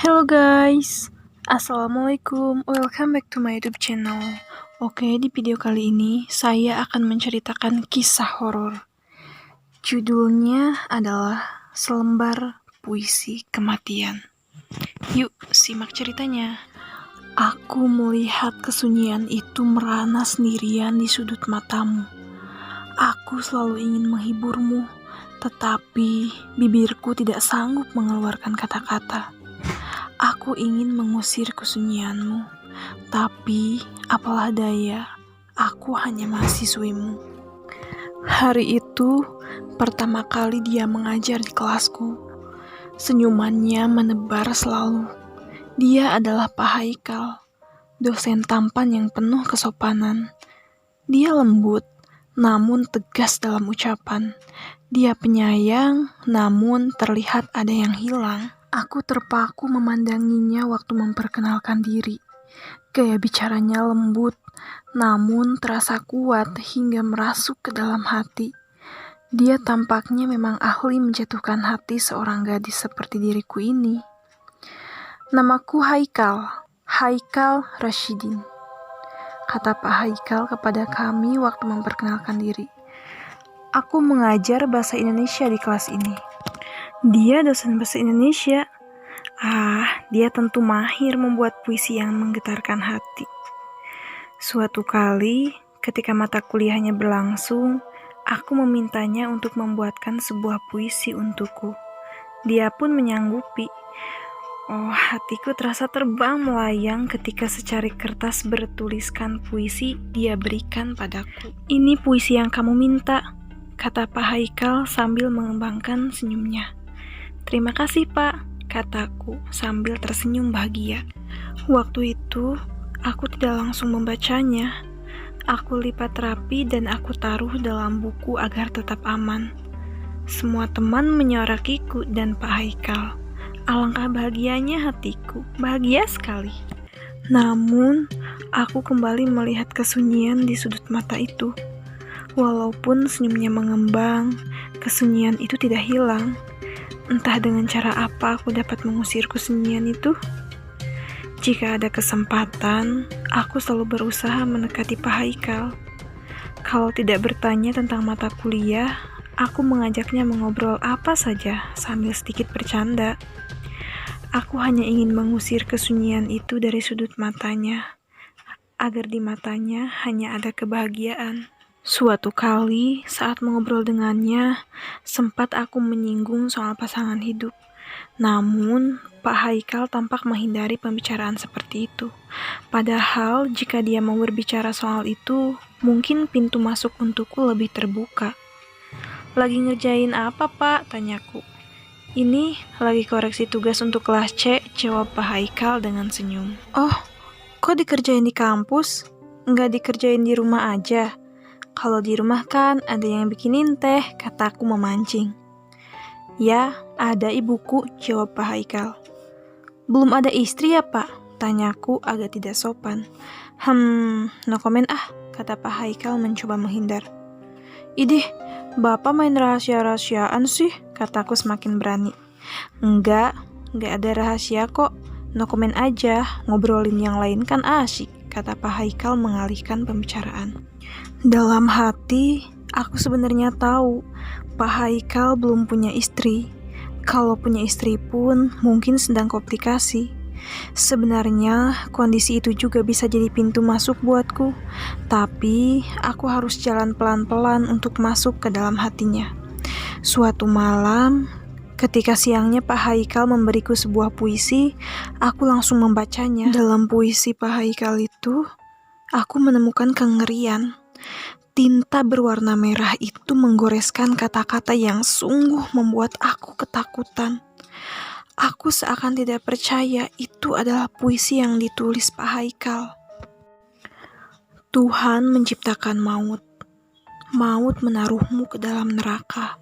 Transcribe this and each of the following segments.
Hello guys, Assalamualaikum, welcome back to my YouTube channel. Oke, di video kali ini saya akan menceritakan kisah horor. Judulnya adalah Selembar Puisi Kematian. Yuk, simak ceritanya. Aku melihat kesunyian itu merana sendirian di sudut matamu. Aku selalu ingin menghiburmu, tetapi bibirku tidak sanggup mengeluarkan kata-kata. Aku ingin mengusir kesunyianmu, tapi apalah daya, aku hanya mahasiswimu. Hari itu, pertama kali dia mengajar di kelasku. Senyumannya menebar selalu. Dia adalah Pak Haikal, dosen tampan yang penuh kesopanan. Dia lembut, namun tegas dalam ucapan. Dia penyayang, namun terlihat ada yang hilang. Aku terpaku memandanginya waktu memperkenalkan diri. Gaya bicaranya lembut, namun terasa kuat hingga merasuk ke dalam hati. Dia tampaknya memang ahli menjatuhkan hati seorang gadis seperti diriku ini. Namaku Haikal Rashidin, kata Pak Haikal kepada kami waktu memperkenalkan diri. Aku mengajar bahasa Indonesia di kelas ini. Dia dosen bahasa Indonesia. Dia tentu mahir membuat puisi yang menggetarkan hati. Suatu kali, ketika mata kuliahnya berlangsung, aku memintanya untuk membuatkan sebuah puisi untukku. Dia pun menyanggupi. Hatiku terasa terbang melayang ketika secari kertas bertuliskan puisi dia berikan padaku. Ini puisi yang kamu minta, kata Pak Haikal sambil mengembangkan senyumnya. Terima kasih Pak, kataku sambil tersenyum bahagia. Waktu itu, aku tidak langsung membacanya. Aku lipat rapi dan aku taruh dalam buku agar tetap aman. Semua teman menyorakiku dan Pak Haikal. Alangkah bahagianya hatiku, bahagia sekali. Namun, aku kembali melihat kesunyian di sudut mata itu. Walaupun senyumnya mengembang, kesunyian itu tidak hilang. Entah dengan cara apa aku dapat mengusir kesunyian itu. Jika ada kesempatan, aku selalu berusaha mendekati Pak Haikal. Kalau tidak bertanya tentang mata kuliah, aku mengajaknya mengobrol apa saja sambil sedikit bercanda. Aku hanya ingin mengusir kesunyian itu dari sudut matanya, agar di matanya hanya ada kebahagiaan. Suatu kali, saat mengobrol dengannya, sempat aku menyinggung soal pasangan hidup. Namun, Pak Haikal tampak menghindari pembicaraan seperti itu. Padahal, jika dia mau berbicara soal itu, mungkin pintu masuk untukku lebih terbuka. Lagi ngerjain apa, Pak? Tanyaku. Ini lagi koreksi tugas untuk kelas C, jawab Pak Haikal dengan senyum. Kok dikerjain di kampus? Nggak dikerjain di rumah aja? Kalau di rumah kan ada yang bikinin teh, kataku memancing. Ya, ada ibuku, jawab Pak Haikal. Belum ada istri ya Pak? Tanyaku agak tidak sopan. No comment kata Pak Haikal mencoba menghindar. Idih, Bapak main rahasia-rahasiaan sih, kataku semakin berani. Enggak ada rahasia kok. No comment aja, ngobrolin yang lain kan asyik, kata Pak Haikal mengalihkan pembicaraan. Dalam hati, aku sebenarnya tahu Pak Haikal belum punya istri. Kalau punya istri pun mungkin sedang komplikasi. Sebenarnya kondisi itu juga bisa jadi pintu masuk buatku. Tapi aku harus jalan pelan-pelan untuk masuk ke dalam hatinya. Suatu malam, ketika siangnya Pak Haikal memberiku sebuah puisi, aku langsung membacanya. Dalam puisi Pak Haikal itu, aku menemukan kengerian. Tinta berwarna merah itu menggoreskan kata-kata yang sungguh membuat aku ketakutan. Aku seakan tidak percaya itu adalah puisi yang ditulis Pak Haikal. Tuhan menciptakan maut. Maut menaruhmu ke dalam neraka.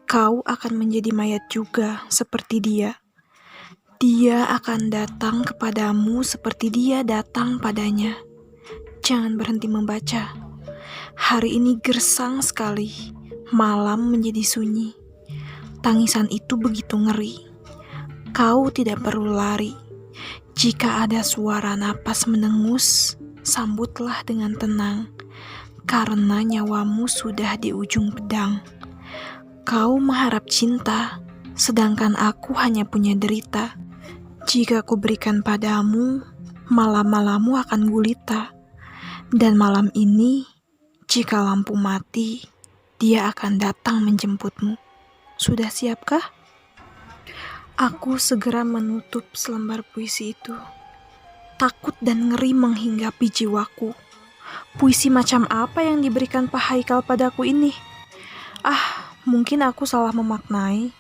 Kau akan menjadi mayat juga seperti dia. Dia akan datang kepadamu seperti dia datang padanya. Jangan berhenti membaca. Hari ini gersang sekali. Malam menjadi sunyi. Tangisan itu begitu ngeri. Kau tidak perlu lari. Jika ada suara napas menengus, sambutlah dengan tenang, karena nyawamu sudah di ujung pedang. Kau mengharap cinta, sedangkan aku hanya punya derita. Jika ku berikan padamu, malam-malammu akan gulita. Dan malam ini, jika lampu mati, dia akan datang menjemputmu. Sudah siapkah? Aku segera menutup selembar puisi itu. Takut dan ngeri menghinggapi jiwaku. Puisi macam apa yang diberikan Pak Haikal padaku ini? Mungkin aku salah memaknai.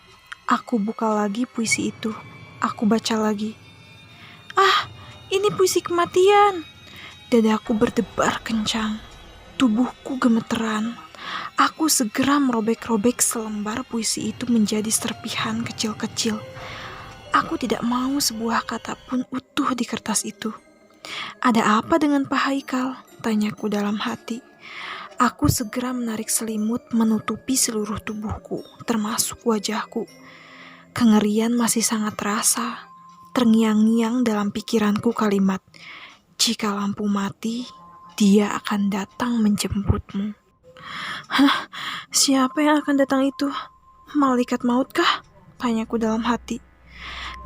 Aku buka lagi puisi itu. Aku baca lagi. Ini puisi kematian. Dadaku berdebar kencang. Tubuhku gemeteran. Aku segera merobek-robek selembar puisi itu menjadi serpihan kecil-kecil. Aku tidak mau sebuah kata pun utuh di kertas itu. Ada apa dengan Pak Haikal? Tanyaku dalam hati. Aku segera menarik selimut menutupi seluruh tubuhku, termasuk wajahku. Kengerian masih sangat terasa. Terngiang-ngiang dalam pikiranku kalimat, jika lampu mati, dia akan datang menjemputmu. Siapa yang akan datang itu? Malaikat mautkah? Tanyaku dalam hati.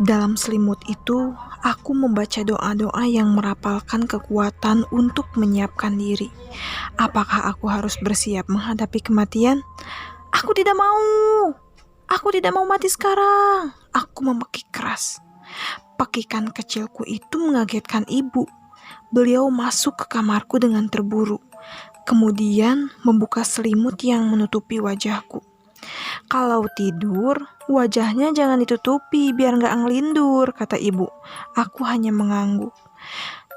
Dalam selimut itu, aku membaca doa-doa yang merapalkan kekuatan untuk menyiapkan diri. Apakah aku harus bersiap menghadapi kematian? Aku tidak mau. Aku tidak mau mati sekarang. Aku memekik keras. Pekikan kecilku itu mengagetkan ibu. Beliau masuk ke kamarku dengan terburu. Kemudian membuka selimut yang menutupi wajahku. Kalau tidur, wajahnya jangan ditutupi biar gak ngelindur, kata ibu. Aku hanya mengangguk.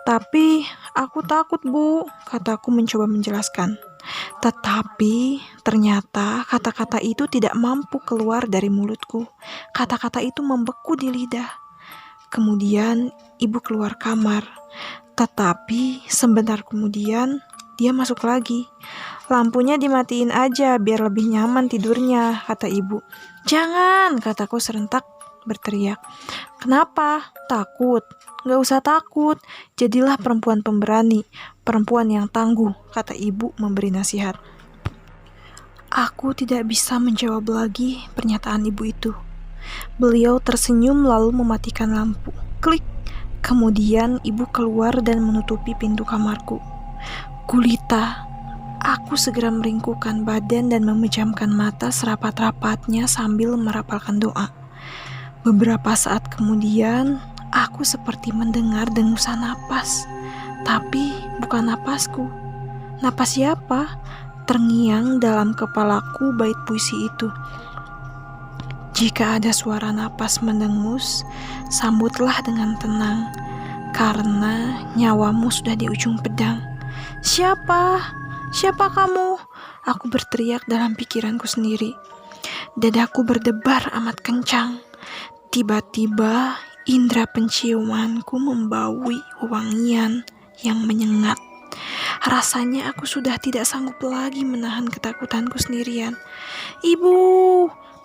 Tapi aku takut, Bu, kataku mencoba menjelaskan. Tetapi ternyata kata-kata itu tidak mampu keluar dari mulutku. Kata-kata itu membeku di lidah. Kemudian ibu keluar kamar. Tetapi sebentar kemudian dia masuk lagi. Lampunya dimatiin aja biar lebih nyaman tidurnya, kata ibu. Jangan, kataku serentak berteriak. Kenapa? Takut? Gak usah takut, jadilah perempuan pemberani, perempuan yang tangguh, kata ibu memberi nasihat. Aku tidak bisa menjawab lagi pernyataan ibu itu. Beliau tersenyum lalu mematikan lampu. Klik. Kemudian ibu keluar dan menutupi pintu kamarku. Gulita. Aku segera meringkukkan badan dan memejamkan mata serapat-rapatnya sambil merapalkan doa. Beberapa saat kemudian, aku seperti mendengar dengusan napas. Tapi bukan napasku. Napas siapa? Terngiang dalam kepalaku bait puisi itu. Jika ada suara napas mendengus, sambutlah dengan tenang, karena nyawamu sudah di ujung pedang. Siapa? Siapa kamu? Aku berteriak dalam pikiranku sendiri. Dadaku berdebar amat kencang. Tiba-tiba, indera penciumanku membaui wangian yang menyengat. Rasanya aku sudah tidak sanggup lagi menahan ketakutanku sendirian. Ibu,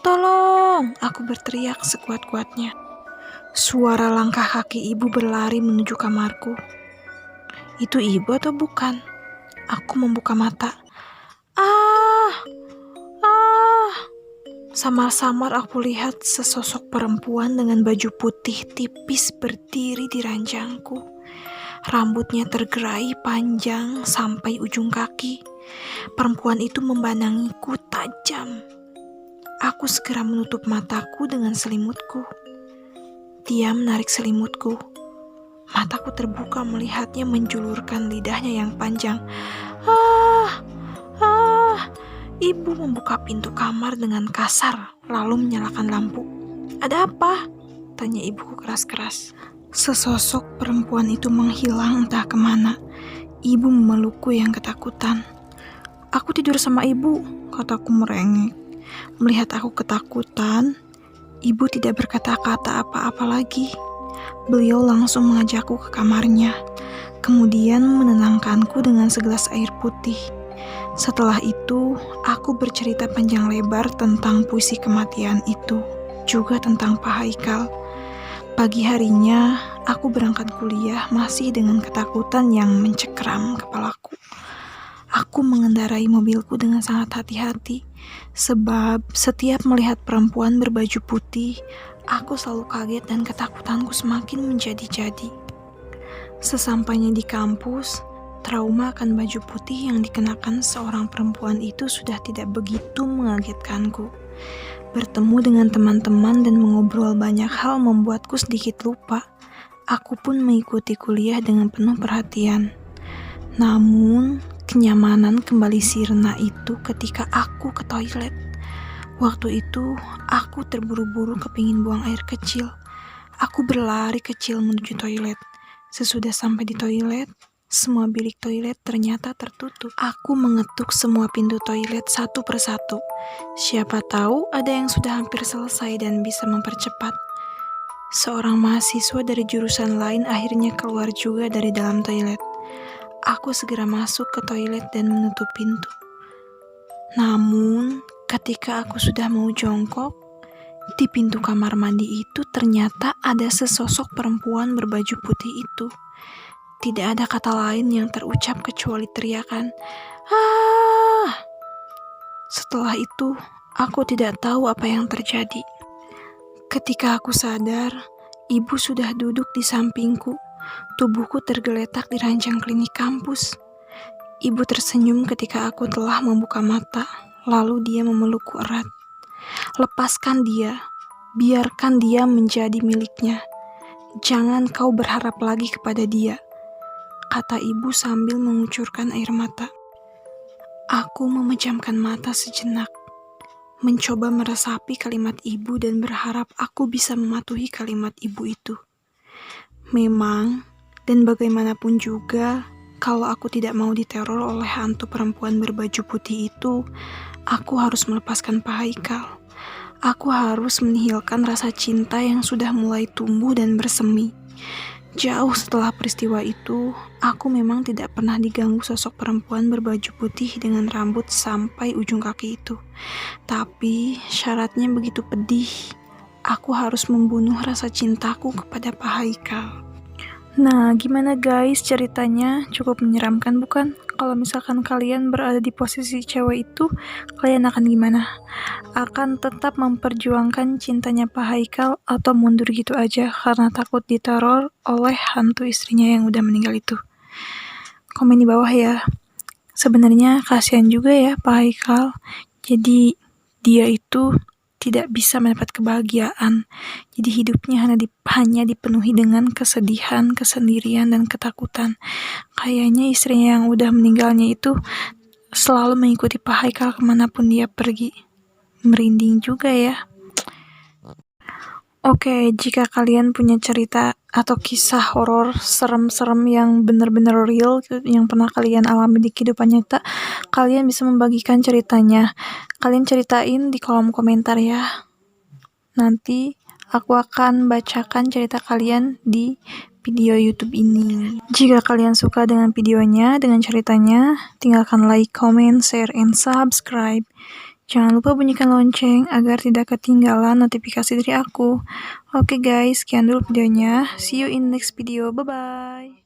tolong! Aku berteriak sekuat-kuatnya. Suara langkah kaki ibu berlari menuju kamarku. Itu ibu atau bukan? Aku membuka mata. Samar-samar aku lihat sesosok perempuan dengan baju putih tipis berdiri di ranjangku. Rambutnya tergerai panjang sampai ujung kaki. Perempuan itu memandangiku tajam. Aku segera menutup mataku dengan selimutku. Dia menarik selimutku. Mataku terbuka melihatnya menjulurkan lidahnya yang panjang. Ibu membuka pintu kamar dengan kasar, lalu menyalakan lampu. Ada apa? Tanya ibuku keras-keras. Sesosok perempuan itu menghilang entah kemana. Ibu memelukku yang ketakutan. Aku tidur sama ibu, kataku merengek. Melihat aku ketakutan, ibu tidak berkata-kata apa-apa lagi. Beliau langsung mengajakku ke kamarnya, kemudian menenangkanku dengan segelas air putih. Setelah itu, aku bercerita panjang lebar tentang puisi kematian itu, juga tentang Pak Haikal. Pagi harinya, aku berangkat kuliah masih dengan ketakutan yang mencekram kepalaku. Aku mengendarai mobilku dengan sangat hati-hati, sebab setiap melihat perempuan berbaju putih, aku selalu kaget dan ketakutanku semakin menjadi-jadi. Sesampainya di kampus, trauma akan baju putih yang dikenakan seorang perempuan itu sudah tidak begitu mengagetkanku. Bertemu dengan teman-teman dan mengobrol banyak hal membuatku sedikit lupa. Aku pun mengikuti kuliah dengan penuh perhatian. Namun, kenyamanan kembali sirna itu ketika aku ke toilet. Waktu itu, aku terburu-buru kepingin buang air kecil. Aku berlari kecil menuju toilet. Sesudah sampai di toilet, semua bilik toilet ternyata tertutup. Aku mengetuk semua pintu toilet satu persatu. Siapa tahu ada yang sudah hampir selesai dan bisa mempercepat. Seorang mahasiswa dari jurusan lain akhirnya keluar juga dari dalam toilet. Aku segera masuk ke toilet dan menutup pintu. Namun, ketika aku sudah mau jongkok, di pintu kamar mandi itu ternyata ada sesosok perempuan berbaju putih itu. Tidak ada kata lain yang terucap kecuali teriakan, "Ah!" Setelah itu, aku tidak tahu apa yang terjadi. Ketika aku sadar, ibu sudah duduk di sampingku. Tubuhku tergeletak di ranjang klinik kampus. Ibu tersenyum ketika aku telah membuka mata, lalu dia memelukku erat. "Lepaskan dia, biarkan dia menjadi miliknya. Jangan kau berharap lagi kepada dia," kata ibu sambil mengucurkan air mata. Aku memejamkan mata sejenak, mencoba meresapi kalimat ibu dan berharap aku bisa mematuhi kalimat ibu itu. Memang, dan bagaimanapun juga, kalau aku tidak mau diteror oleh hantu perempuan berbaju putih itu, aku harus melepaskan Pak Haikal. Aku harus menihilkan rasa cinta yang sudah mulai tumbuh dan bersemi. Jauh setelah peristiwa itu, aku memang tidak pernah diganggu sosok perempuan berbaju putih dengan rambut sampai ujung kaki itu. Tapi syaratnya begitu pedih. Aku harus membunuh rasa cintaku kepada Pak Haikal. Nah, gimana guys ceritanya? Cukup menyeramkan bukan? Kalau misalkan kalian berada di posisi cewek itu, kalian akan gimana? Akan tetap memperjuangkan cintanya Pak Haikal atau mundur gitu aja karena takut diteror oleh hantu istrinya yang udah meninggal itu? Komen di bawah ya. Sebenarnya kasihan juga ya Pak Haikal. Jadi dia itu tidak bisa mendapat kebahagiaan. Jadi hidupnya hanya dipenuhi dengan kesedihan, kesendirian, dan ketakutan. Kayaknya istrinya yang udah meninggalnya itu selalu mengikuti Pak Haikal kemanapun dia pergi. Merinding juga ya. Oke, jika kalian punya cerita atau kisah horor serem-serem yang benar-benar real, yang pernah kalian alami di kehidupan nyata, kalian bisa membagikan ceritanya. Kalian ceritain di kolom komentar ya. Nanti aku akan bacakan cerita kalian di video YouTube ini. Jika kalian suka dengan videonya, dengan ceritanya, tinggalkan like, comment, share, and subscribe. Jangan lupa bunyikan lonceng agar tidak ketinggalan notifikasi dari aku. Oke guys, sekian dulu videonya. See you in next video. Bye-bye.